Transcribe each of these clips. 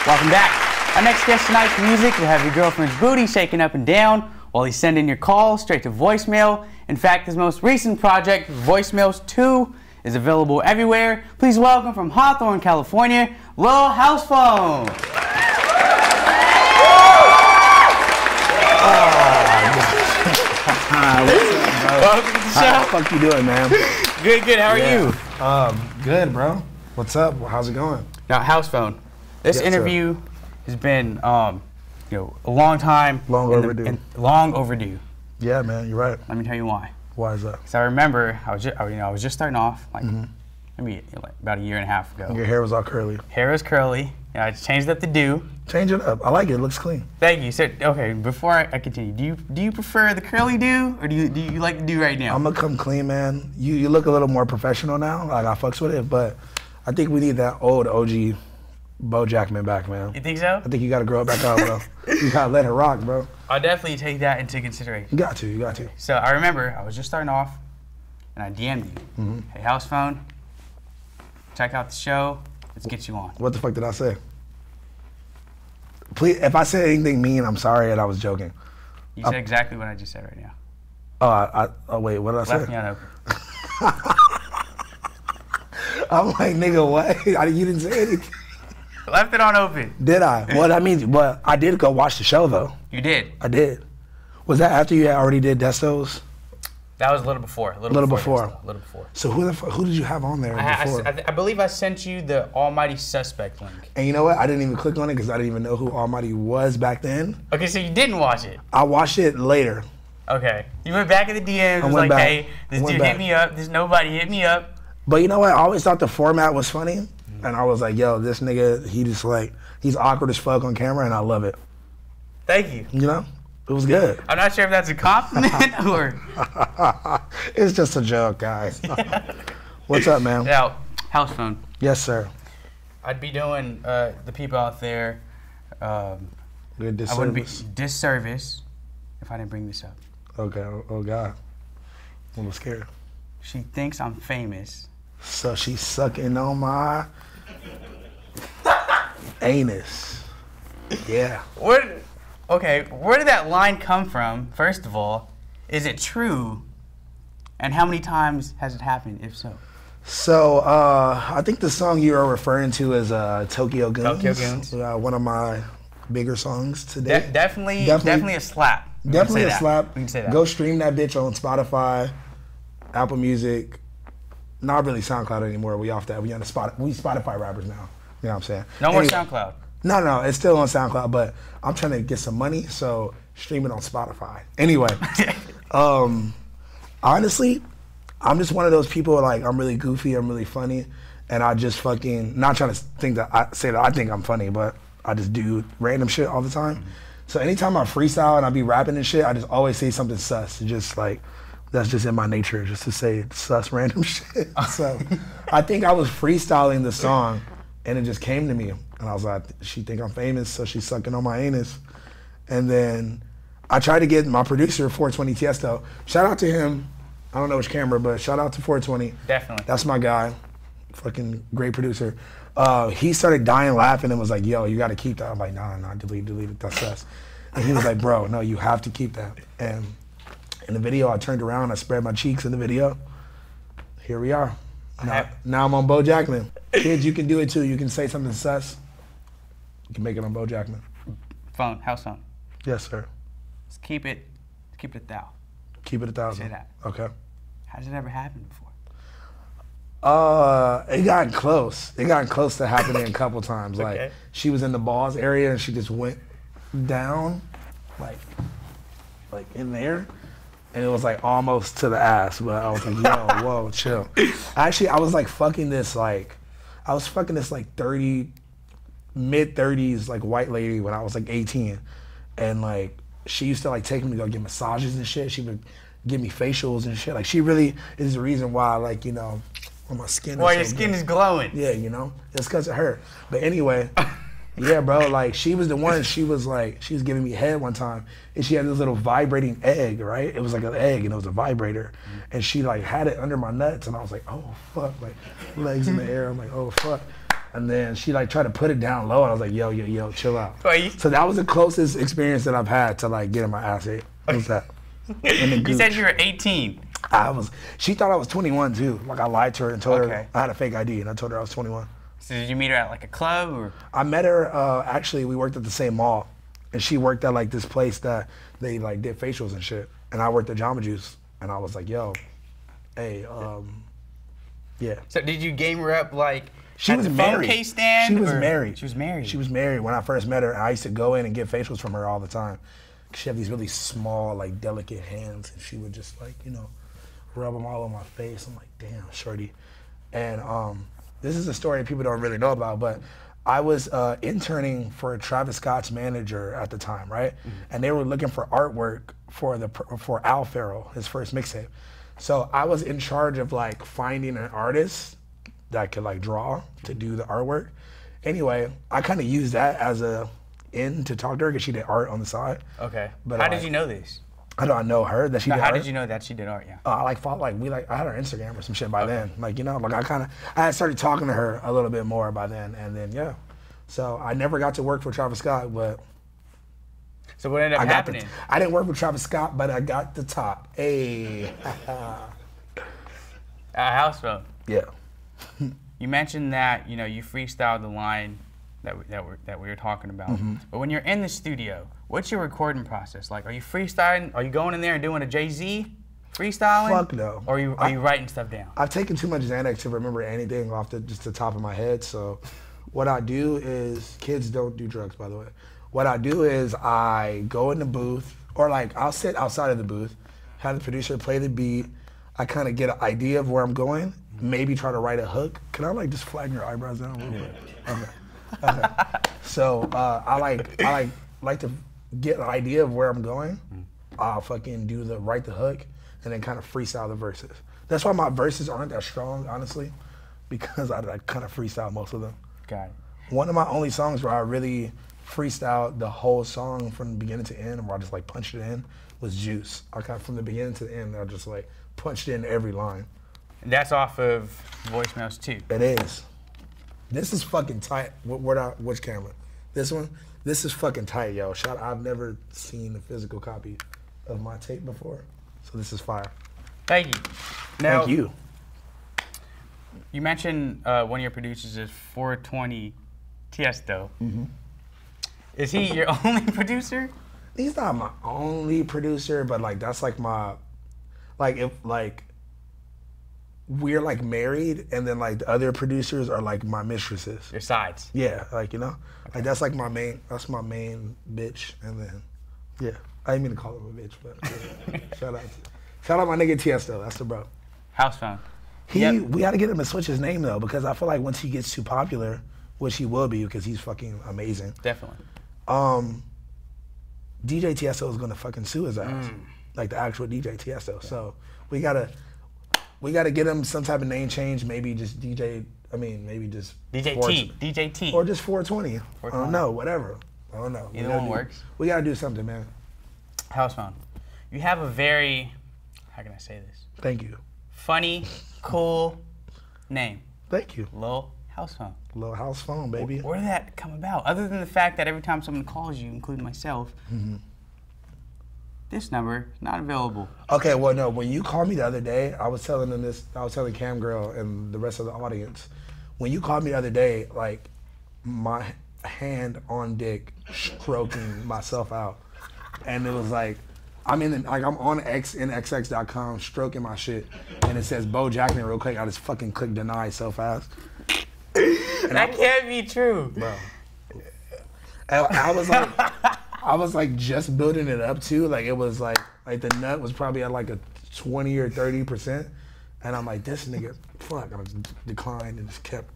Welcome back. Our next guest tonight's music will have your girlfriend's booty shaking up and down while he's sending your call straight to voicemail. In fact, his most recent project, Voicemails 2, is available everywhere. Please welcome from Hawthorne, California, Lil House Phone. Hi, what's up, bro? Welcome to the show. How the fuck you doing, man? Good, good. How are you? Good, bro. What's up? How's it going? Now, House Phone. This interview has been, a long time. Long overdue. Long overdue. Yeah, man, you're right. Let me tell you why. Why is that? Because I remember I was just starting off, maybe about a year and a half ago. Your hair was all curly. Hair was curly. I changed up the do. Change it up. I like it. It looks clean. Thank you. So, okay, before I continue, do you prefer the curly do, or do you like the do right now? I'm gonna come clean, man. You look a little more professional now. Like, I fucks with it, but I think we need that old OG JACKMAN back, man. You think so? I think you gotta grow it back out, bro. You gotta let it rock, bro. I'll definitely take that into consideration. You got to. So I remember I was just starting off, and I DM'd you. Hey, House Phone, check out the show. Let's get you on. What the fuck did I say? Please, if I said anything mean, I'm sorry, and I was joking. You said exactly what I just said right now. Oh, wait, what did I say? Left me on open. I'm like, nigga, what? You didn't say anything. Left it on open. Did I? Well, I mean, I did go watch the show, though. You did? I did. Was that after you had already did Destos? That was a little before. A little before. So who did you have on there before? I believe I sent you the Almighty Suspect link. And you know what? I didn't even click on it because I didn't even know who Almighty was back then. Okay, so you didn't watch it? I watched it later. Okay. You went back in the DMs, was like, hey, this dude hit me up, this nobody hit me up. But you know what? I always thought the format was funny. And I was like, yo, this nigga, he's awkward as fuck on camera, and I love it. Thank you. You know? It was good. I'm not sure if that's a compliment or... It's just a joke, guys. What's up, man? Now, House Phone. Yes, sir. I'd be doing the people out there Good disservice. I wouldn't be disservice if I didn't bring this up. Okay, oh God. I'm a little scared. She thinks I'm famous. So she's sucking on my anus. Yeah. Okay, where did that line come from, first of all? Is it true? And how many times has it happened, if so? So, I think the song you are referring to is Tokyo Goons. Tokyo Goons. One of my bigger songs today. Definitely a slap. Definitely a slap. We can say that. Go stream that bitch on Spotify, Apple Music. Not really SoundCloud anymore. We off that. We on the we Spotify rappers now. You know what I'm saying? No more SoundCloud. No, it's still on SoundCloud, but I'm trying to get some money, so stream it on Spotify. Anyway, honestly, I'm just one of those people, like, I'm really goofy, I'm really funny, and I just fucking, not trying to say that I think I'm funny, but I just do random shit all the time. So anytime I freestyle and I be rapping and shit, I just always say something sus. Just like, that's just in my nature, just to say sus random shit. So I think I was freestyling the song, and it just came to me. And I was like, she think I'm famous, so she's sucking on my anus. And then I tried to get my producer, 420 Tiesto. Shout out to him. I don't know which camera, but shout out to 420. Definitely. That's my guy. Fucking great producer. He started dying laughing and was like, yo, you got to keep that. I'm like, nah, delete it. That's us. And he was like, bro, no, you have to keep that. And in the video, I turned around, I spread my cheeks in the video. Here we are. Now I'm on JACKMAN. Kids, you can do it too. You can say something sus. You can make it on JACKMAN. Phone, House Phone. Yes, sir. Let's keep it 1,000. Keep it 1,000. Say that. Okay. Has it ever happened before? It got close. It got close to happening a couple times. Okay. Like, she was in the balls area and she just went down, like in there. And it was like almost to the ass, but I was like, yo, whoa, chill. Actually, I was like fucking this 30, mid-30s like white lady when I was like 18. And like, she used to like take me to go get massages and shit. She would give me facials and shit. Like, she really is the reason why, like, you know, my skin Your skin is glowing. Yeah, you know, it's because of her. But anyway, yeah, bro, like, she was the one, she was giving me head one time, and she had this little vibrating egg, right? It was like an egg, and it was a vibrator. And she, like, had it under my nuts, and I was like, oh, fuck, like, legs in the air. I'm like, oh, fuck. And then she like tried to put it down low, and I was like, yo, chill out. Wait. So that was the closest experience that I've had to like getting my ass ate. What was that? You said you were 18. She thought I was 21 too. Like I lied to her and told Okay. her I had a fake ID, and I told her I was 21. So did you meet her at like a club or? I met her, actually we worked at the same mall, and she worked at like this place that they like did facials and shit. And I worked at Jamba Juice, and I was like, yo, hey, yeah. So did you game her up like She at was the married. phone case stand? She was or? married. She was married. She was married when I first met her, and I used to go in and get facials from her all the time. She had these really small, like delicate hands, and she would just like, you know, rub them all on my face. I'm like, damn, shorty. And this is a story people don't really know about, but I was interning for Travis Scott's manager at the time, right? Mm-hmm. And they were looking for artwork for Al Farrell, his first mixtape. So I was in charge of like finding an artist that could like draw to do the artwork. Anyway, I kind of used that as a in to talk to her because she did art on the side. Okay. But how did you know this? I don't know her that she did How art. did you know that she did art? Yeah. I like thought like I had her Instagram or some shit by then. Like, you know, like I had started talking to her a little bit more by then, and then yeah. So I never got to work for Travis Scott, but so what ended up happening? I didn't work with Travis Scott, but I got the top. Hey. House Phone. Yeah. You mentioned that you freestyled the line that we were talking about. Mm-hmm. But when you're in the studio, what's your recording process like? Are you freestyling? Are you going in there and doing a Jay-Z freestyling? Fuck no. Or are you writing stuff down? I've taken too much Xanax to remember anything off just the top of my head. So what I do is, kids don't do drugs, by the way. What I do is I go in the booth, or like I'll sit outside of the booth, have the producer play the beat. I kind of get an idea of where I'm going, maybe try to write a hook. Can I like just flatten your eyebrows down a little bit? Okay. Okay. So I like to get an idea of where I'm going. I'll fucking write the hook and then kind of freestyle the verses. That's why my verses aren't that strong, honestly, because I kind of freestyle most of them. Got it. One of my only songs where I really freestyled the whole song from the beginning to end, where I just like punched it in, was Juice. I kind of from the beginning to the end, I just like punched in every line. And that's off of Voicemails 2. It is. This is fucking tight. Which camera? This one? This is fucking tight, yo. I've never seen a physical copy of my tape before, so this is fire. Thank you. Now, thank you. You mentioned one of your producers is 420 Tiesto. Mm-hmm. Is he your only producer? He's not my only producer, but like that's like my, like if like we're like married, and then like the other producers are like my mistresses. Your sides. Yeah, like okay. Like that's like my main. That's my main bitch, and then yeah, I didn't mean to call him a bitch, but yeah. shout out my nigga Tiesto. That's the bro. House Phone. We got to get him to switch his name though, because I feel like once he gets too popular, which he will be, because he's fucking amazing. Definitely. DJ Tiesto is gonna fucking sue his ass, like the actual DJ Tiesto. Yeah. So we gotta get him some type of name change. Maybe just DJ. I mean, maybe just DJ T, or just 420. I don't know. Whatever. I don't know. Either one works. We gotta do something, man. House Phone. You have a very, how can I say this? Thank you. Funny, cool name. Thank you. Lil House Phone. Lil House Phone, baby. Where did that come about? Other than the fact that every time someone calls you, including myself, this number is not available. Okay, well, no. When you called me the other day, I was telling them this. I was telling Cam Girl and the rest of the audience. When you called me the other day, like my hand on dick, stroking myself out, and it was like I'm on xnxx.com stroking my shit, and it says Bo Jackman real quick. I just fucking clicked deny so fast. That can't be true, bro. I was like just building it up too. Like it was like the nut was probably at like a 20 or 30%, and I'm like, this nigga, fuck. I just declined and just kept.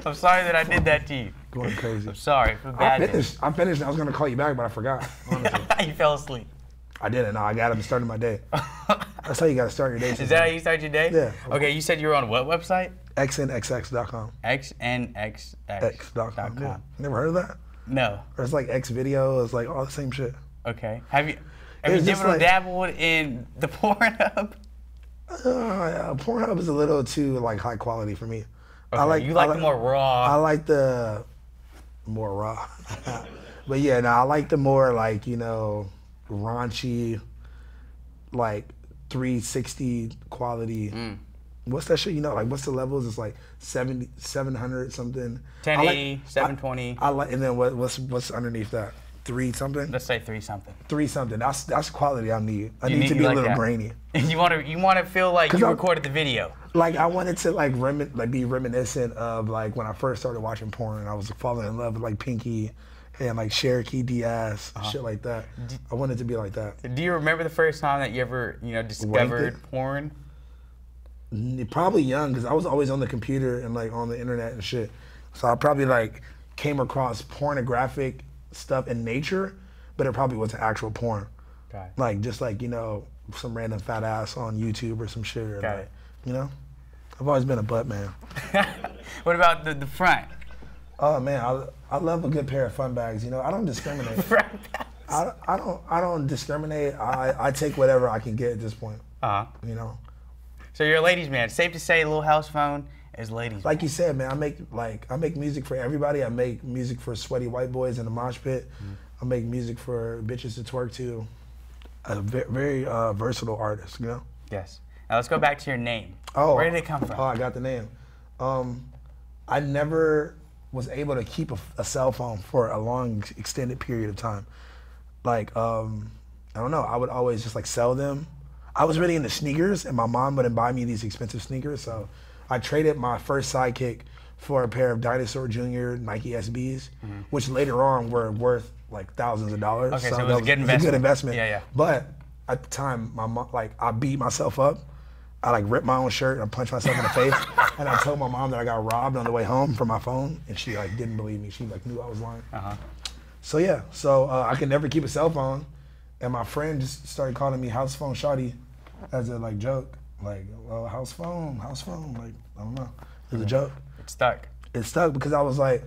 I'm sorry that I did that to you. Going crazy. I'm sorry. I'm finished. I was gonna call you back, but I forgot. Honestly. You fell asleep. I didn't. No, I got him starting my day. That's how you gotta start your day. Is that how you start your day? Yeah. Okay, you said you were on what website? xnxx.com. xnxx.com. Yeah. Never heard of that? No. Or it's like X video. It's like all the same shit. Okay. Have you dabbled in the Pornhub? Yeah, Pornhub is a little too like high quality for me. Okay, you like the more raw. I like the more raw. But yeah, no, I like the more like, you know, raunchy, like 360 quality. What's that shit? You know, like what's the levels? It's like 700 something. 1080, 720. I like, and then what's underneath that? 3 something. Let's say 3 something. 3 something. That's quality I need. I need to be a little grainy. And you want to feel like you recorded the video. Like I wanted to like be reminiscent of like when I first started watching porn. I was falling in love with like Pinky and like Cherokee Diaz, shit like that. I wanted to be like that. Do you remember the first time that you ever, you know, discovered porn? Probably young, because I was always on the computer and like on the internet and shit. So I probably like came across pornographic stuff in nature, but it probably wasn't actual porn. Got it. Like just like, you know, some random fat ass on YouTube or some shit. Or Got like, it. You know? I've always been a butt man. What about the front? Oh man, I love a good pair of fun bags. You know, I don't discriminate. I don't discriminate. I take whatever I can get at this point. You know. So you're a ladies' man. Safe to say, Lil House Phone is ladies' Like man. you said, man, I make music for everybody. I make music for sweaty white boys in the mosh pit. I make music for bitches to twerk to. A very versatile artist, you know. Yes. Now let's go back to your name. Oh, where did it come from? Oh, I got the name. I never was able to keep a cell phone for a long, extended period of time. Like, I don't know, I would always just like sell them. I was really into sneakers, and my mom wouldn't buy me these expensive sneakers, so I traded my first Sidekick for a pair of Dinosaur Jr. Nike SBs, which later on were worth like thousands of dollars. Okay, so it was a good investment. It was a good investment. Yeah, yeah. But at the time, my mom, like, I beat myself up. I like ripped my own shirt and I punched myself in the face. And I told my mom that I got robbed on the way home from my phone, and she like didn't believe me. She like knew I was lying. So yeah, I could never keep a cell phone, and my friend just started calling me House Phone Shawty as a like joke, like, well, House Phone, like, I don't know, it was a joke. It stuck. It stuck because I was like,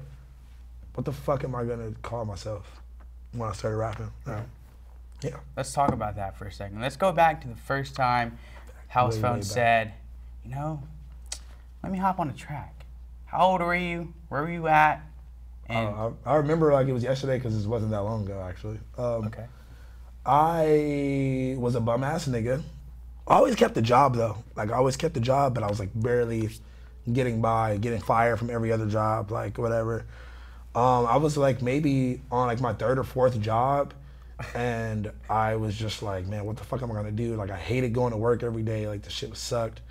what the fuck am I gonna call myself when I started rapping? Yeah. Let's talk about that for a second. Let's go back to the first time House Phone said, you know, let me hop on a track. How old were you? Where were you at? And I remember like it was yesterday because it wasn't that long ago, actually. Okay. I was a bum ass nigga. I always kept the job though. Like I always kept the job, but I was like barely getting by, getting fired from every other job, like whatever. I was like maybe on like my 3rd or 4th job, and I was just like, man, what the fuck am I gonna do? Like I hated going to work every day. Like the shit sucked.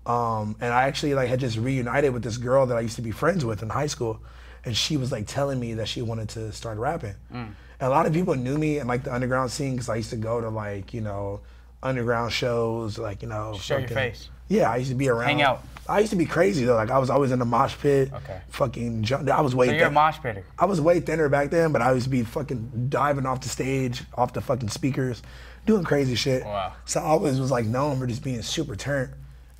And I actually like had just reunited with this girl that I used to be friends with in high school, and she was like telling me that she wanted to start rapping. And a lot of people knew me in like the underground scene because I used to go to like, you know, underground shows, like, you know. Show your face. Yeah, I used to be around. Hang out. I used to be crazy though. Like I was always in the mosh pit. Okay. Fucking I was way. So you're a mosh pitter. I was way thinner back then, but I used to be fucking diving off the stage, off the fucking speakers, doing crazy shit. Wow. So I always was like known for just being super turnt,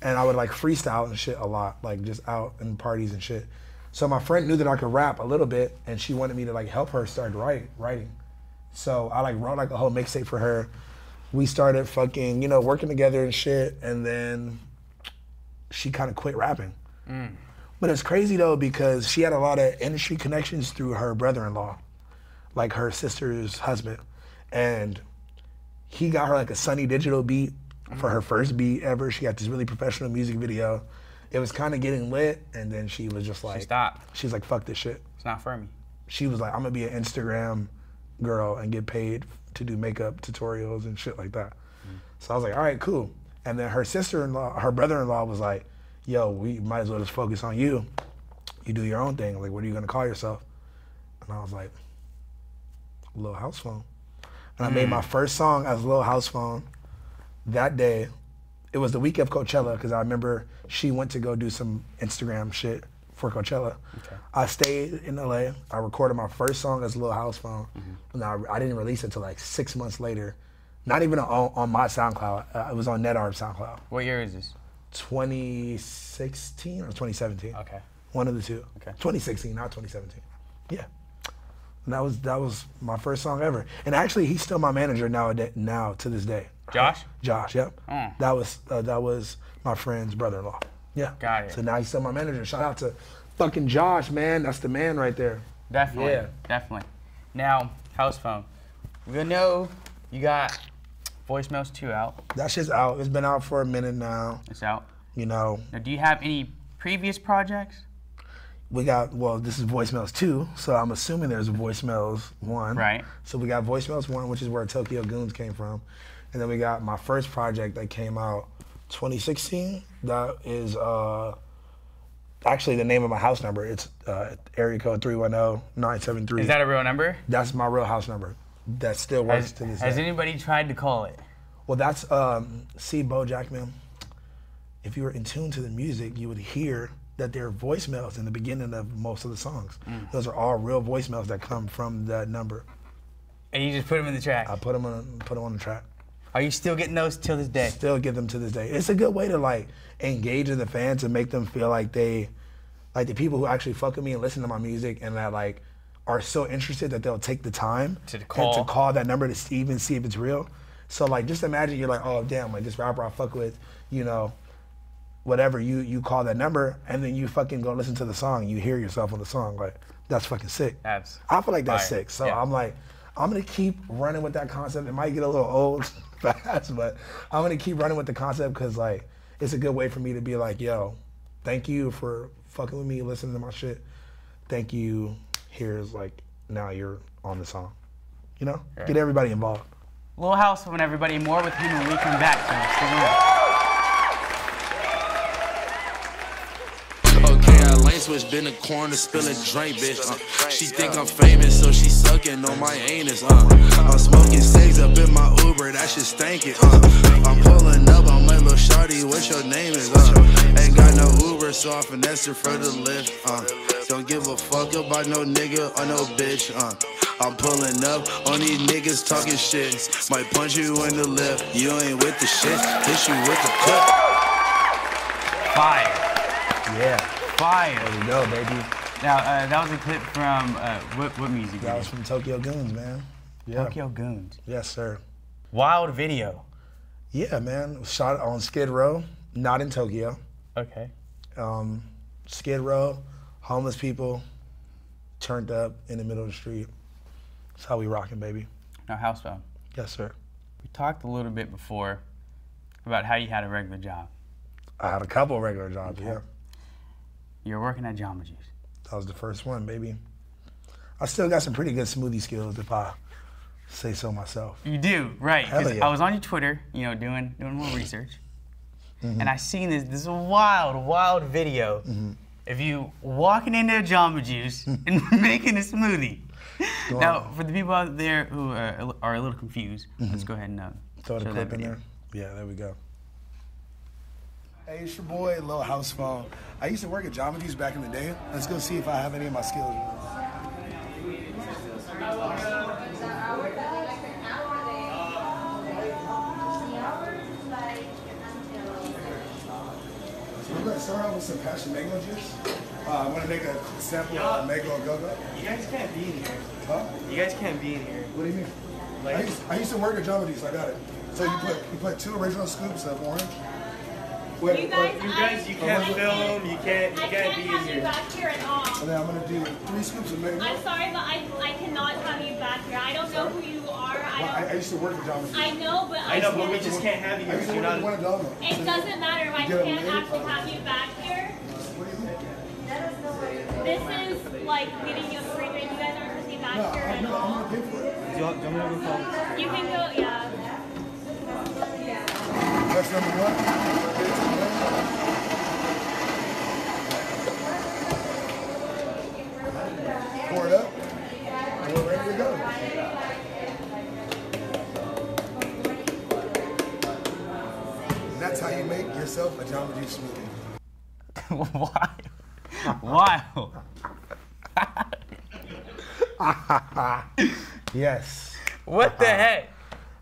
and I would like freestyle and shit a lot, like just out in parties and shit. So my friend knew that I could rap a little bit, and she wanted me to like help her start writing. So I like wrote like a whole mixtape for her. We started fucking, you know, working together and shit, and then she kind of quit rapping. But it's crazy though, because she had a lot of industry connections through her brother-in-law, like her sister's husband. And he got her like a Sunny Digital beat for her first beat ever. She got this really professional music video. It was kind of getting lit, and then she was just like, She stopped. She's like, fuck this shit. It's not for me. She was like, I'm gonna be an Instagram girl and get paid to do makeup tutorials and shit like that. So I was like, all right, cool. And then her sister-in-law, her brother-in-law was like, yo, we might as well just focus on you. You do your own thing. Like, what are you gonna call yourself? And I was like, Lil House Phone. And I made my first song as Lil House Phone that day. It was the week of Coachella, because I remember she went to go do some Instagram shit for Coachella. Okay. I stayed in LA. I recorded my first song as Lil House Phone. And I didn't release it until like 6 months later. Not even on my SoundCloud. It was on NetArb's SoundCloud. What year is this? 2016 or 2017. Okay. One of the two. Okay. 2016, not 2017. Yeah. And that was my first song ever. And actually, he's still my manager now to this day. Josh? Josh, yep. That was my friend's brother-in-law. Yeah. Got it. So now he's still my manager. Shout out to fucking Josh, man. That's the man right there. Definitely. Yeah. Definitely. Now, House Phone. We know you got Voicemails 2 out. That shit's out. It's been out for a minute now. It's out. You know. Now, do you have any previous projects? We got, well, this is Voicemails 2, so I'm assuming there's a Voicemails 1. Right. So we got Voicemails 1, which is where Tokyo Goons came from. And then we got my first project that came out 2016. That is actually the name of my house number. It's area code 310-973. Is that a real number? That's my real house number. That still works to this day. Has anybody tried to call it? Well, that's, see, JACKMAN, if you were in tune to the music, you would hear that there are voicemails in the beginning of most of the songs. Those are all real voicemails that come from that number. And you just put them in the track? I put them on the track. Are you still getting those till this day? Still get them to this day. It's a good way to like engage in the fans and make them feel like they, like the people who actually fuck with me and listen to my music and that like are so interested that they'll take the time to call that number to even see if it's real. So like just imagine you're like, oh damn, like this rapper I fuck with, you know, whatever, you call that number and then you fucking go listen to the song, you hear yourself on the song, like that's fucking sick. I feel like that's sick. So yeah. I'm like, I'm gonna keep running with that concept. It might get a little old fast, but I'm gonna keep running with the concept because like it's a good way for me to be like, yo, thank you for fucking with me, listening to my shit. Thank you. Here's like, now you're on the song. You know? Right. Get everybody involved. Lil House Phone, everybody. More with him when we come back. So stick around. Switch, been a corner, spilling drink, bitch. She think I'm famous, so she sucking on my anus. I'm smoking cigs up in my Uber, that shit stankin'. I'm pulling up, I'm like, little shawty, what your name is? Ain't got no Uber, so I finesse her for the lift. Don't give a fuck about no nigga or no bitch. I'm pulling up on these niggas talking shit. Might punch you in the lip. You ain't with the shit, hit you with the cut. Fire. Yeah. Fire. There we go, baby. Now, that was a clip from what music? That was from Tokyo Goons, man. Yeah. Tokyo Goons. Yes, sir. Wild video. Yeah, man. Shot on Skid Row, not in Tokyo. Okay. Skid Row, homeless people, turned up in the middle of the street. That's how we rocking, baby. Now, House Phone. Yes, sir. We talked a little bit before about how you had a regular job. I had a couple of regular jobs, yeah. You're working at Jamba Juice. That was the first one, baby. I still got some pretty good smoothie skills, if I say so myself. You do, right? Hell yeah. I was on your Twitter, you know, doing more research, and I seen this wild video of you walking into a Jamba Juice and making a smoothie. Now, for the people out there who are a little confused, let's go ahead and throw the clip in there. Yeah, there we go. Hey, it's your boy, Lil House Phone. I used to work at Jamba Juice back in the day. Let's go see if I have any of my skills. We're going to start out with some passion mango juice. I want to make a sample of mango go-go. You guys can't be in here. Huh? You guys can't be in here. What do you mean? Like, I used to work at Jamba Juice. I got it. So you put 2 original scoops of orange. you guys, you can't film. You can't be in here. Back here at all. And then I'm gonna do 3 scoops of mango. I'm sorry, but I cannot have you back here. I don't know who you are. I used to work at Jamba Juice. I know, but but we just can't have you here. You're not. It doesn't matter. I can't actually have you back here. What do you mean? This is like getting you a free drink. You guys aren't supposed to be back here at all. I'm gonna pay for it. Do you want me to go call? You can go, yeah. That's number 1. Pour it up, and we're ready to go. That's how you make yourself a Jamba Juice smoothie. Wow. Yes. What the heck?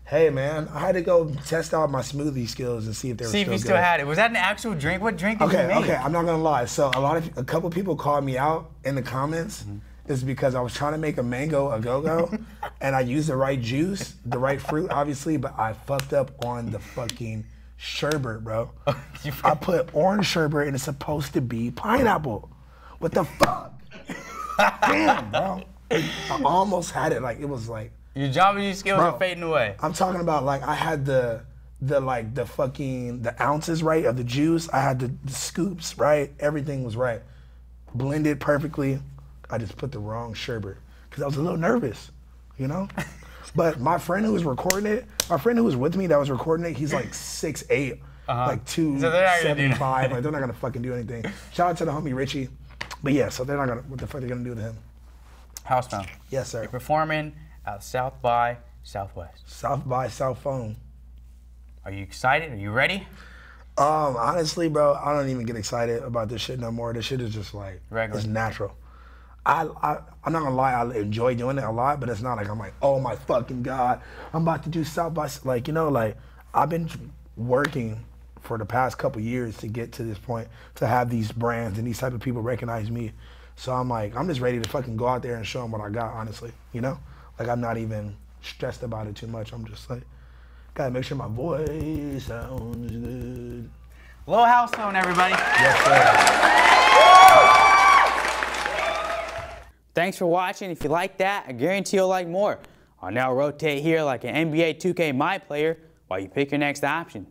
Hey man, I had to go test out my smoothie skills and see if they were See if you still had it. Was that an actual drink? What drink did you make? Okay, I'm not gonna lie. So a couple people called me out in the comments. Is because I was trying to make a mango a go-go, and I used the right juice, the right fruit, obviously, but I fucked up on the fucking sherbet, bro. I put orange sherbet and it's supposed to be pineapple. What the fuck? Damn, bro. I almost had it. Like, it was like. Your Jamba Juice skills are fading away. I'm talking about, like, I had the ounces right of the juice. I had the scoops right. Everything was right. Blended perfectly. I just put the wrong sherbet because I was a little nervous, you know? But my friend who was recording it, my friend who was with me that was recording it, he's like 6'8", like 275. Like, they're not gonna fucking do anything. Shout out to the homie Richie. But yeah, so they're not gonna, what the fuck are they gonna do to him? House Phone. Yes, sir. You're performing at South by Southwest. South by South Phone. Are you excited? Are you ready? Honestly, bro, I don't even get excited about this shit no more. This shit is just like, regular. It's natural. I'm not gonna lie, I enjoy doing it a lot, but it's not like I'm like, oh my fucking God, I'm about to do South by, like, you know, like, I've been working for the past couple years to get to this point, to have these brands and these type of people recognize me. So I'm like, I'm just ready to fucking go out there and show them what I got, honestly, you know? Like, I'm not even stressed about it too much. I'm just like, gotta make sure my voice sounds good. Lil House Phone, everybody. Yes, sir. Thanks for watching. If you like that, I guarantee you'll like more. I'll now rotate here like an NBA 2K My Player while you pick your next option.